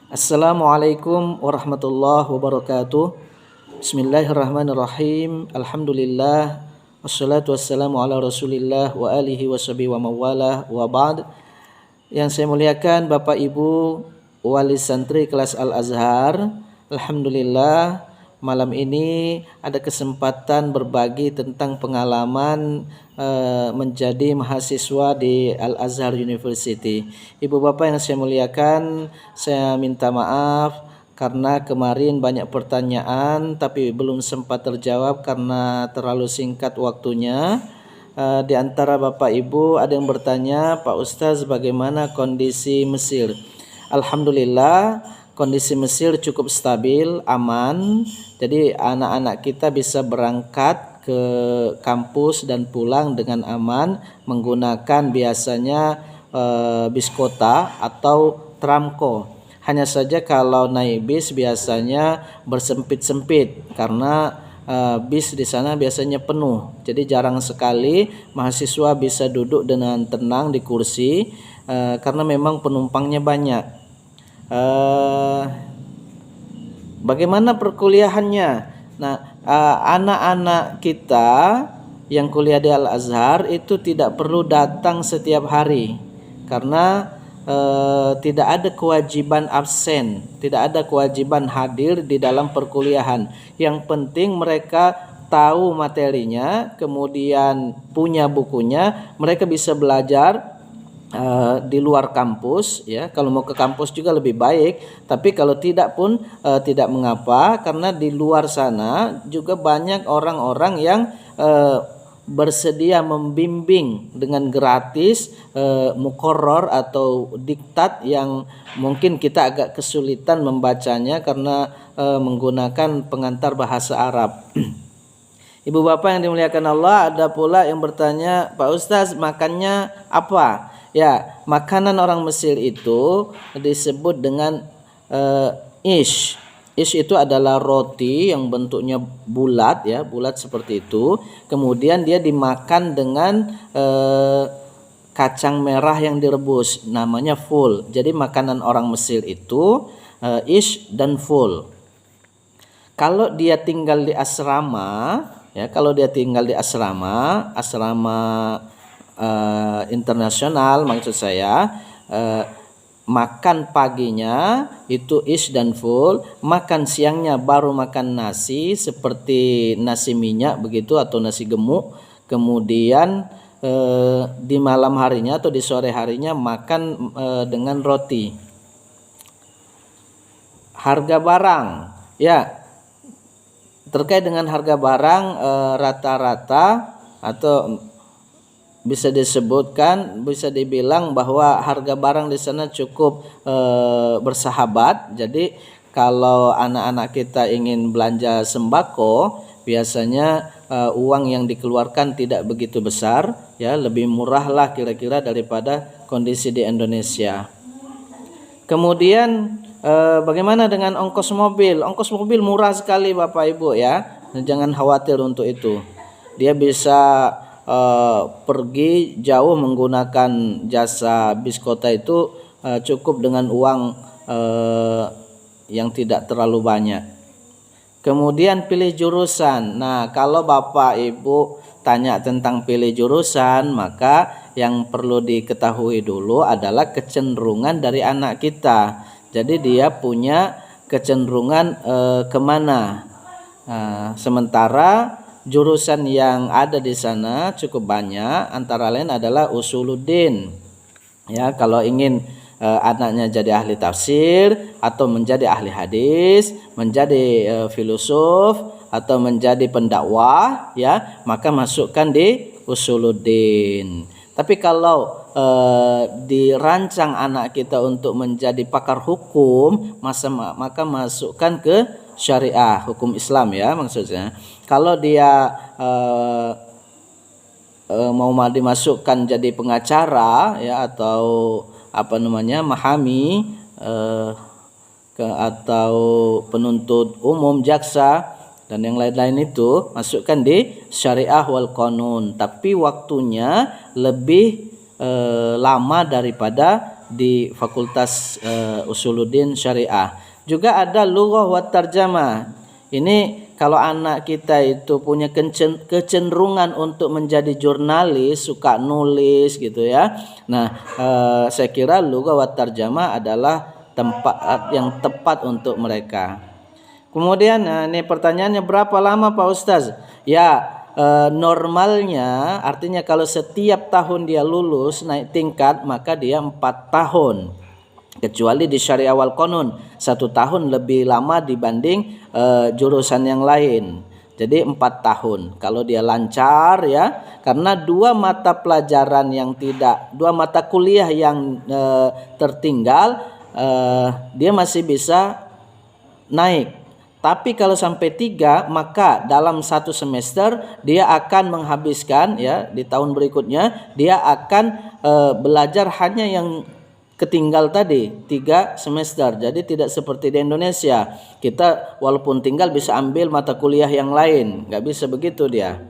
Assalamualaikum warahmatullahi wabarakatuh. Bismillahirrahmanirrahim. Alhamdulillah. Wassalatu wassalamu ala Rasulillah wa alihi washabihi wa mawalah wa ba'd. Yang saya muliakan Bapak Ibu wali santri kelas Al-Azhar, alhamdulillah malam ini ada kesempatan berbagi tentang pengalaman menjadi mahasiswa di Al-Azhar University. Ibu bapak yang saya muliakan, saya minta maaf karena kemarin banyak pertanyaan tapi belum sempat terjawab karena terlalu singkat waktunya. Di antara bapak ibu ada yang bertanya, Pak Ustaz, bagaimana kondisi Mesir? Alhamdulillah kondisi Mesir cukup stabil, aman. Jadi anak-anak kita bisa berangkat ke kampus dan pulang dengan aman menggunakan biasanya bis kota atau tramko. Hanya saja kalau naik bis biasanya bersempit-sempit karena bis di sana biasanya penuh. Jadi jarang sekali mahasiswa bisa duduk dengan tenang di kursi karena memang penumpangnya banyak. Bagaimana perkuliahannya? Nah, anak-anak kita yang kuliah di Al-Azhar itu tidak perlu datang setiap hari karena tidak ada kewajiban absen, tidak ada kewajiban hadir di dalam perkuliahan. Yang penting mereka tahu materinya, kemudian punya bukunya, mereka bisa belajar di luar kampus, ya. Kalau mau ke kampus juga lebih baik, tapi kalau tidak pun tidak mengapa, karena di luar sana juga banyak orang-orang yang bersedia membimbing dengan gratis muqarrar atau diktat yang mungkin kita agak kesulitan membacanya karena menggunakan pengantar bahasa Arab. Ibu bapak yang dimuliakan Allah, ada pula yang bertanya, Pak Ustaz, makannya apa? Ya, makanan orang Mesir itu disebut dengan ish. Ish itu adalah roti yang bentuknya bulat, ya, bulat seperti itu. Kemudian dia dimakan dengan kacang merah yang direbus, namanya ful. Jadi makanan orang Mesir itu ish dan ful. Kalau dia tinggal di asrama, ya, kalau dia tinggal di asrama internasional, maksud saya, makan paginya itu ish dan ful, makan siangnya baru makan nasi seperti nasi minyak begitu atau nasi gemuk, kemudian di malam harinya atau di sore harinya makan dengan roti. Harga barang, ya, terkait dengan harga barang rata-rata atau bisa disebutkan, bisa dibilang bahwa harga barang di sana cukup bersahabat. Jadi kalau anak-anak kita ingin belanja sembako, biasanya uang yang dikeluarkan tidak begitu besar, ya, lebih murah lah kira-kira daripada kondisi di Indonesia. Kemudian bagaimana dengan ongkos mobil? Ongkos mobil murah sekali Bapak Ibu, ya. Jangan khawatir untuk itu. Dia bisa pergi jauh menggunakan jasa bis kota itu cukup dengan uang yang tidak terlalu banyak. Kemudian pilih jurusan. Nah, kalau Bapak Ibu tanya tentang pilih jurusan, maka yang perlu diketahui dulu adalah kecenderungan dari anak kita. Jadi dia punya kecenderungan kemana. Sementara jurusan yang ada di sana cukup banyak, antara lain adalah usuluddin. Ya, kalau ingin anaknya jadi ahli tafsir atau menjadi ahli hadis, menjadi filosof atau menjadi pendakwah, ya, maka masukkan di usuluddin. Tapi kalau dirancang anak kita untuk menjadi pakar hukum, maka masukkan ke syariah, hukum Islam, ya, maksudnya. Kalau dia mau dimasukkan jadi pengacara, ya, atau mahami atau penuntut umum, jaksa dan yang lain-lain itu, masukkan di syariah wal qanun, tapi waktunya lebih lama daripada di Fakultas Usuluddin Syariah. Juga ada lughah wa tarjamah. Ini kalau anak kita itu punya kecenderungan untuk menjadi jurnalis, suka nulis gitu ya. Nah, saya kira lughah wa tarjamah adalah tempat yang tepat untuk mereka. Kemudian ini pertanyaannya, berapa lama Pak Ustaz? Ya, normalnya artinya kalau setiap tahun dia lulus naik tingkat maka dia 4 tahun. Kecuali di Syariah wal Qanun 1 tahun lebih lama dibanding jurusan yang lain. Jadi 4 tahun kalau dia lancar ya, karena 2 mata pelajaran yang dua mata kuliah yang tertinggal dia masih bisa naik. Tapi kalau sampai 3 maka dalam 1 semester dia akan menghabiskan ya, di tahun berikutnya dia akan belajar hanya yang ketinggal tadi 3 semester. Jadi tidak seperti di Indonesia, kita walaupun tinggal bisa ambil mata kuliah yang lain, nggak bisa begitu dia.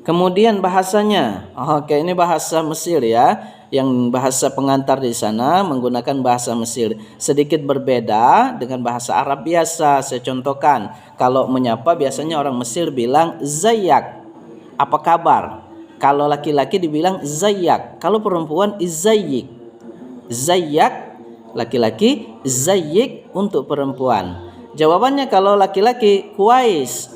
Kemudian bahasanya, oke, ini bahasa Mesir ya, yang bahasa pengantar di sana menggunakan bahasa Mesir, sedikit berbeda dengan bahasa Arab biasa. Saya contohkan, kalau menyapa biasanya orang Mesir bilang zayak, apa kabar? Kalau laki-laki dibilang zayak, kalau perempuan izayik. Zayak laki-laki, zayyik untuk perempuan. Jawabannya kalau laki-laki kuais,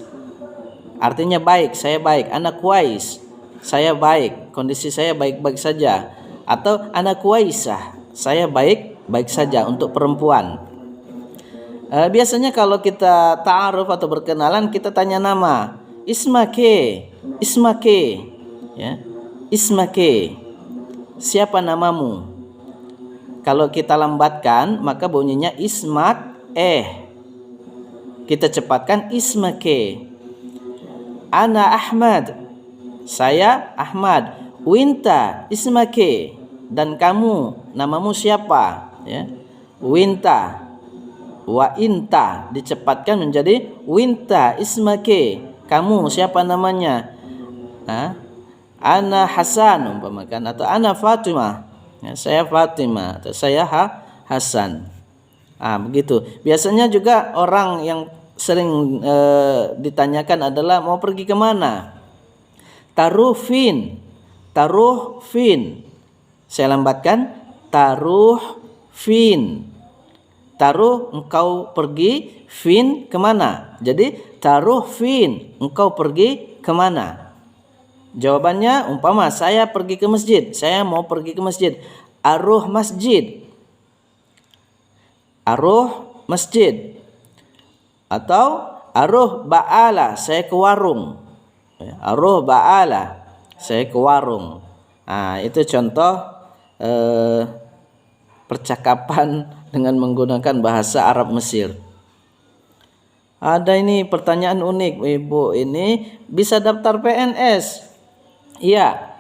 artinya baik, saya baik, ana kuais, saya baik, kondisi saya baik-baik saja. Atau ana kuaisah, saya baik-baik saja untuk perempuan. Biasanya kalau kita ta'aruf atau berkenalan kita tanya nama, ismake, ya, ismake, siapa namamu? Kalau kita lambatkan maka bunyinya ismak kita cepatkan ismake. Ana Ahmad, saya Ahmad. Winta ismake, dan kamu namamu siapa ya. Winta, wa inta dicepatkan menjadi winta ismake, kamu siapa namanya. Ana Hasan umpamakan, atau ana Fatimah, ya, saya Fatimah, atau saya Hasan. Begitu. Biasanya juga orang yang sering ditanyakan adalah mau pergi kemana. Taruh fin. Saya lambatkan, taruh fin. Taruh engkau pergi, fin kemana. Jadi taruh fin, engkau pergi kemana. Jawabannya umpama saya pergi ke masjid, saya mau pergi ke masjid. Aruh masjid. Aruh masjid. Atau aruh ba'ala, saya ke warung. Aruh ba'ala, saya ke warung. Itu contoh percakapan dengan menggunakan bahasa Arab Mesir. Ada ini pertanyaan unik, Ibu, ini bisa daftar PNS? Iya,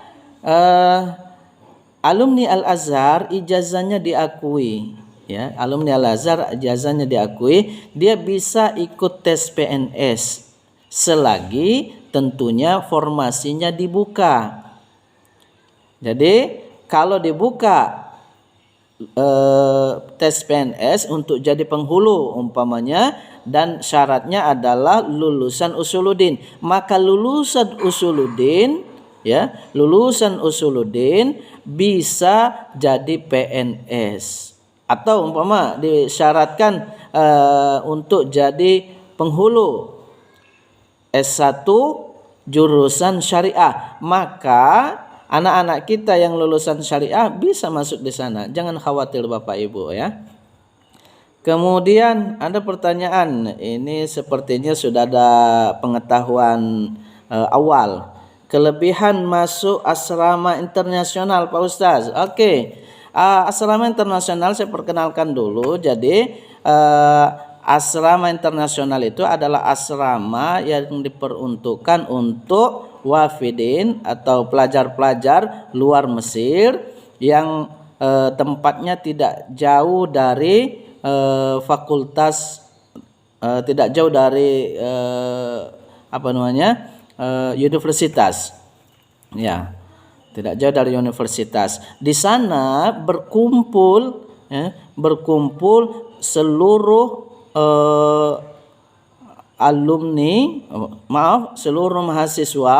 alumni Al-Azhar ijazahnya diakui, ya, alumni Al-Azhar ijazahnya diakui, dia bisa ikut tes PNS selagi tentunya formasinya dibuka. Jadi kalau dibuka tes PNS untuk jadi penghulu umpamanya, dan syaratnya adalah lulusan Usuluddin, maka lulusan Usuluddin bisa jadi PNS. Atau umpama disyaratkan untuk jadi penghulu S1 jurusan syariah, maka anak-anak kita yang lulusan syariah bisa masuk di sana. Jangan khawatir Bapak Ibu ya. Kemudian ada pertanyaan, ini sepertinya sudah ada pengetahuan awal. Kelebihan masuk asrama internasional Pak Ustaz. Oke. Asrama internasional saya perkenalkan dulu. Jadi asrama internasional itu adalah asrama yang diperuntukkan untuk wafidin atau pelajar-pelajar luar Mesir yang tempatnya tidak jauh dari fakultas, tidak jauh dari universitas, ya, tidak jauh dari universitas. Di sana berkumpul seluruh seluruh mahasiswa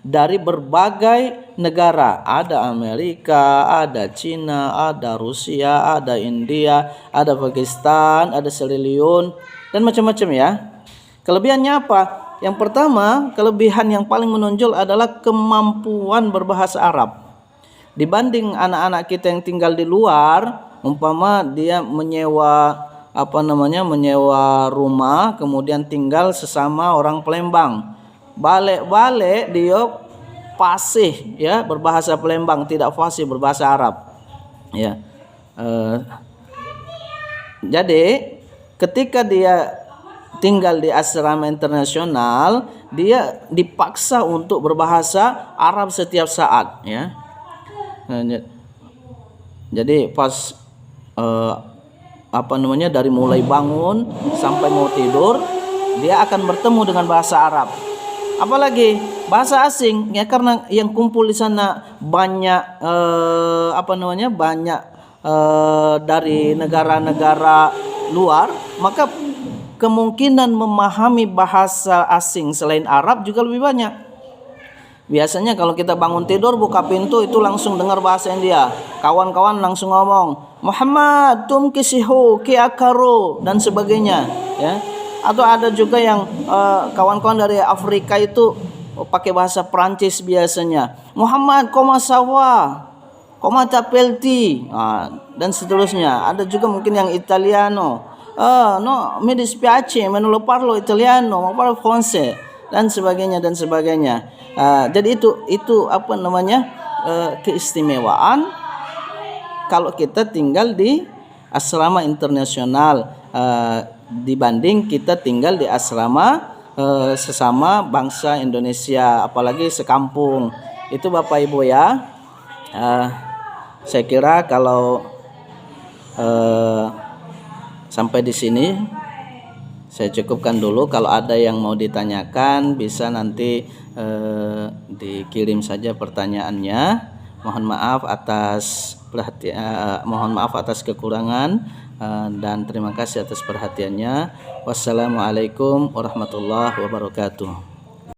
dari berbagai negara. Ada Amerika, ada Cina, ada Rusia, ada India, ada Pakistan, ada Sierra Leone, dan macam-macam ya. Kelebihannya apa? Yang pertama, kelebihan yang paling menonjol adalah kemampuan berbahasa Arab. Dibanding anak-anak kita yang tinggal di luar, umpama dia menyewa rumah, kemudian tinggal sesama orang Palembang. Balik-balik dia fasih ya berbahasa Palembang, tidak fasih berbahasa Arab. Ya. Jadi ketika dia tinggal di asrama internasional, dia dipaksa untuk berbahasa Arab setiap saat ya. Jadi pas dari mulai bangun sampai mau tidur, dia akan bertemu dengan bahasa Arab. Apalagi bahasa asing ya, karena yang kumpul di sana banyak dari negara-negara luar, maka kemungkinan memahami bahasa asing selain Arab juga lebih banyak. Biasanya kalau kita bangun tidur, buka pintu itu langsung dengar bahasa India. Kawan-kawan langsung ngomong, Muhammad, tum kisihu, ki akaru, dan sebagainya. Ya. Atau ada juga yang kawan-kawan dari Afrika itu pakai bahasa Prancis biasanya. Muhammad, koma sawa, koma tapelti, dan seterusnya. Ada juga mungkin yang Italiano. No, mi dispiace, me non lo parlo italiano, ma parlo francese, dan sebagainya. Jadi itu keistimewaan kalau kita tinggal di asrama internasional dibanding kita tinggal di asrama sesama bangsa Indonesia, apalagi sekampung. Itu Bapak Ibu ya. Saya kira kalau sampai di sini saya cukupkan dulu. Kalau ada yang mau ditanyakan bisa nanti dikirim saja pertanyaannya. Mohon maaf atas kekurangan dan terima kasih atas perhatiannya. Wassalamualaikum warahmatullahi wabarakatuh.